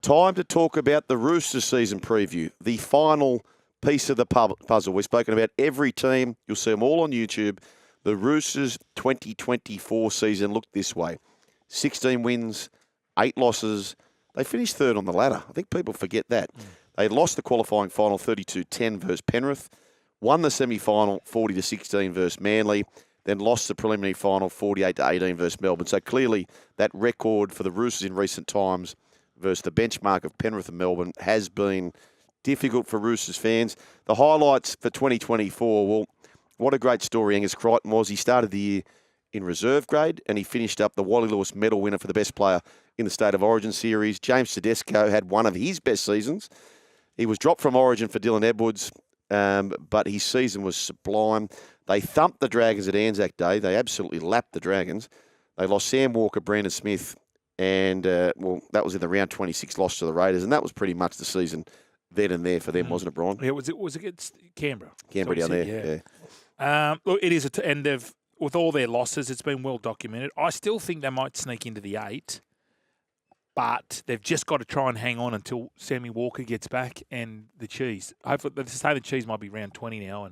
Time to talk about the Roosters season preview, the final piece of the puzzle. We've spoken about every team. You'll see them all on YouTube. The Roosters 2024 season looked this way. 16 wins, 8 losses. They finished third on the ladder. I think people forget that. They lost the qualifying final 32-10 versus Penrith, won the semi-final 40-16 versus Manly, then lost the preliminary final 48-18 versus Melbourne. So clearly that record for the Roosters in recent times versus the benchmark of Penrith and Melbourne has been difficult for Roosters fans. The highlights for 2024, well, what a great story Angus Crichton was. He started the year in reserve grade and he finished up the Wally Lewis medal winner for the best player in the State of Origin series. James Tedesco had one of his best seasons. He was dropped from Origin for Dylan Edwards, but his season was sublime. They thumped the Dragons at Anzac Day. They absolutely lapped the Dragons. They lost Sam Walker, Brandon Smith, and, well, that was in the round 26 loss to the Raiders, and that was pretty much the season then and there for them, wasn't it, Brian? Yeah, it was against Canberra. Canberra down there, yeah. Look, it is, and with all their losses, it's been well documented. I still think they might sneak into the 8, but they've just got to try and hang on until Sammy Walker gets back and the Cheese. Hopefully, they say the Cheese might be round 20 now,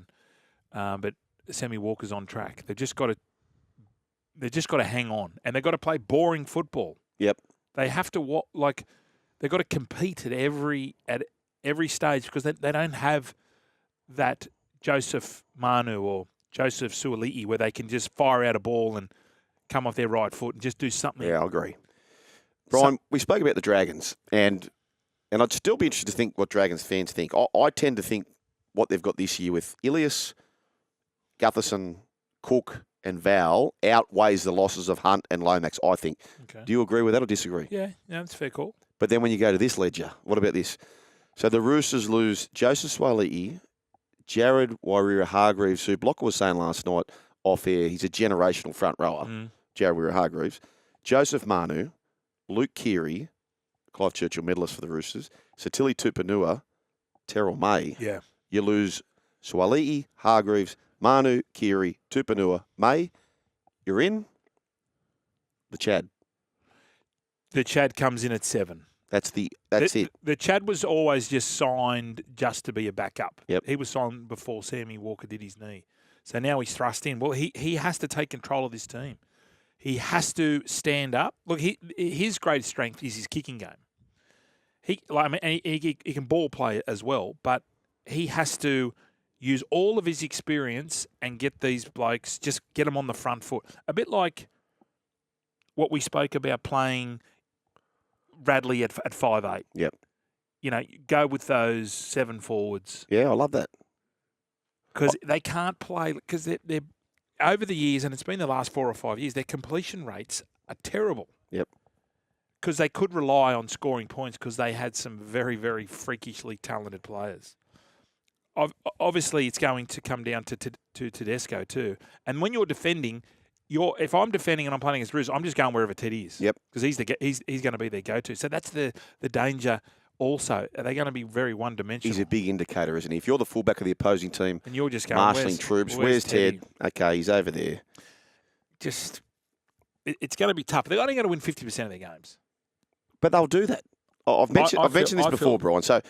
but Sammy Walker's on track. They've just got to hang on, and they've got to play boring football. Yep. They have to they've got to compete at every stage because they don't have that Joseph Manu or Joseph Suoli'i where they can just fire out a ball and come off their right foot and just do something. Yeah, I agree. Brian, we spoke about the Dragons, and I'd still be interested to think what Dragons fans think. I tend to think what they've got this year with Ilias, Gutherson, Cook, and Val outweighs the losses of Hunt and Lomax, I think. Okay. Do you agree with that or disagree? Yeah, that's a fair call. But then when you go to this ledger, what about this? So the Roosters lose Joseph Suoli'i, Jared Wairira-Hargreaves, who Blocker was saying last night off air, he's a generational front rower, Jared Wairira-Hargreaves, Joseph Manu, Luke Keary, Clive Churchill medalist for the Roosters, Satili Tupanua, Terrell May. Yeah. You lose Suoli'i, Hargreaves, Manu, Keary, Tupanua, May. You're in the Chad. The Chad comes in at 7. That's it. The Chad was always just signed just to be a backup. Yep. He was signed before Sammy Walker did his knee. So now he's thrust in. Well, he has to take control of this team. He has to stand up. Look, his greatest strength is his kicking game. He can ball play as well, but he has to use all of his experience and get these blokes, just get them on the front foot. A bit like what we spoke about playing Radley at 5'8". Yep. You know, go with those 7 forwards. Yeah, I love that. Because they can't play, because they're over the years, and it's been the last 4 or 5 years, their completion rates are terrible. Yep. Because they could rely on scoring points because they had some very, very freakishly talented players. Obviously, it's going to come down to Tedesco too. And when you're defending, if I'm defending and I'm playing against Roosters, I'm just going wherever Ted is. Yep. Because he's going to be their go-to. So that's the danger. Also, are they going to be very one-dimensional? He's a big indicator, isn't he? If you're the fullback of the opposing team, and you're just going, marshalling troops, where's Ted? Okay, he's over there. Just, it's going to be tough. They're only going to win 50% of their games. But they'll do that. I've mentioned this before, Brian. So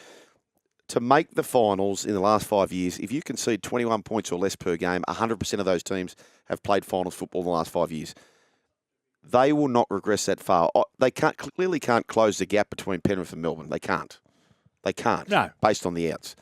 to make the finals in the last 5 years, if you concede 21 points or less per game, 100% of those teams have played finals football in the last 5 years. They will not regress that far. They clearly can't close the gap between Penrith and Melbourne. They can't. No. Based on the outs.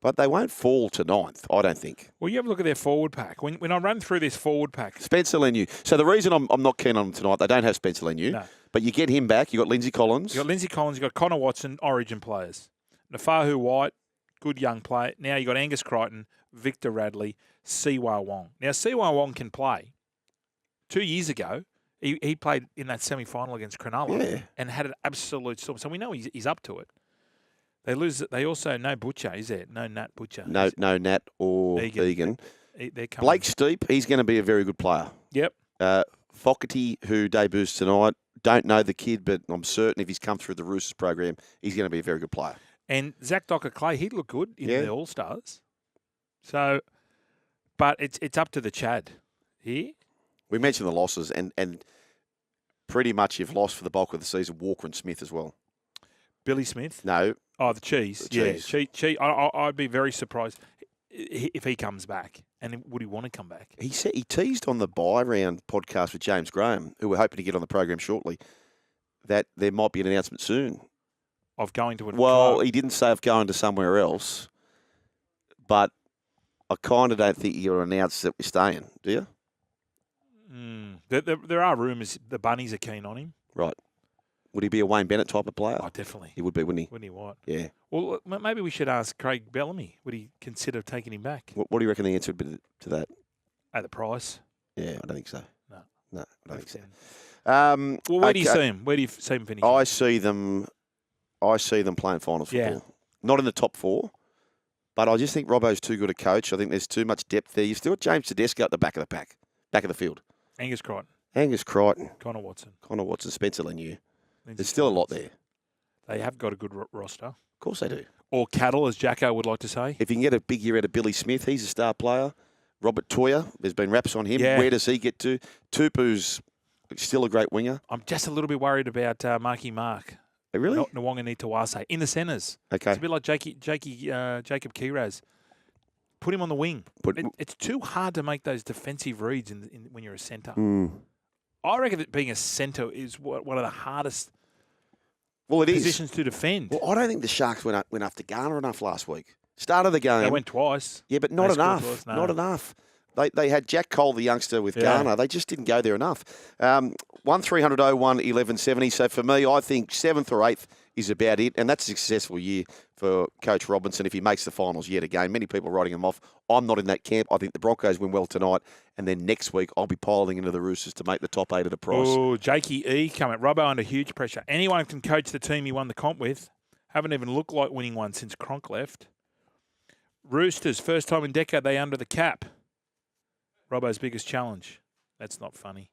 But they won't fall to 9th, I don't think. Well, you have a look at their forward pack. When I run through this forward pack... Spencer Leniu. So the reason I'm not keen on them tonight, they don't have Spencer Leniu. No. But you get him back. You've got Lindsay Collins. You've got Connor Watson, Origin players. Nafahu White, good young player. Now you've got Angus Crichton, Victor Radley, Siwa Wong. Now, Siwa Wong can play. 2 years ago, he played in that semi-final against Cronulla and had an absolute storm. So we know he's up to it. They lose. They also, no Butcher, is there? No Nat Butcher. No Nat or Egan. They're coming. Blake Steep, he's going to be a very good player. Yep. Fogarty, who debuts tonight, don't know the kid, but I'm certain if he's come through the Roosters program, he's going to be a very good player. And Zach Docker-Clay, he'd look good in the All-Stars. So, but it's up to the Chad here. We mentioned the losses, and pretty much you've lost for the bulk of the season Walker and Smith as well. Billy Smith? No. Oh, the cheese. The cheese. Yeah, cheese. I'd be very surprised if he comes back. And would he want to come back? He said he teased on the buy round podcast with James Graham, who we're hoping to get on the program shortly, that there might be an announcement soon. Of going to a Well, club. he didn't say of going to somewhere else, but I kind of don't think you'll announce that we're staying, do you? There are rumours the Bunnies are keen on him. Right. Would he be a Wayne Bennett type of player? Oh, definitely. He would be, wouldn't he? Wouldn't he what? Yeah. Well, maybe we should ask Craig Bellamy. Would he consider taking him back What do you reckon the answer would be to that? at the price? Yeah, I don't think so. No. No, I don't think so. Well, where do you see him? Where do you see him finishing? I see them playing finals football. Yeah. Not in the top 4, but I just think Robbo's too good a coach. I think there's too much depth there. You've still got James Tedesco at the back of the pack, back of the field. Angus Crichton, Angus Crichton, Connor Watson, Spencer Lanier. Lindsay There's still a lot Collins. there. They have got a good roster. Of course they do. Or cattle, as Jacko would like to say. If you can get a big year out of Billy Smith, he's a star player. Robert Toyer, there's been raps on him. Yeah. Where does he get to? Tupu's still a great winger. I'm just a little bit worried about Marky Mark. Oh, really? Nwanga Nitawase in the centres. Okay. It's a bit like Jacob Kiraz. Put him on the wing. It's too hard to make those defensive reads when you're a centre. I reckon that being a centre is one of the hardest positions to defend. Well, I don't think the Sharks went after Garner enough last week. Started the game. They went twice. Yeah, but not They scored enough. twice, no. Not enough. They had Jack Cole, the youngster, with Garner. They just didn't go there enough. 1300 01 1170. So for me, I think 7th or 8th is about it, and that's a successful year for Coach Robinson if he makes the finals yet again. Many people are writing him off. I'm not in that camp. I think the Broncos win well tonight, and then next week I'll be piling into the Roosters to make the top 8 of the price. Oh, Jakey E coming. Robbo under huge pressure. Anyone can coach the team he won the comp with. Haven't even looked like winning one since Cronk left. Roosters, first time in decade they under the cap. Robbo's biggest challenge. That's not funny.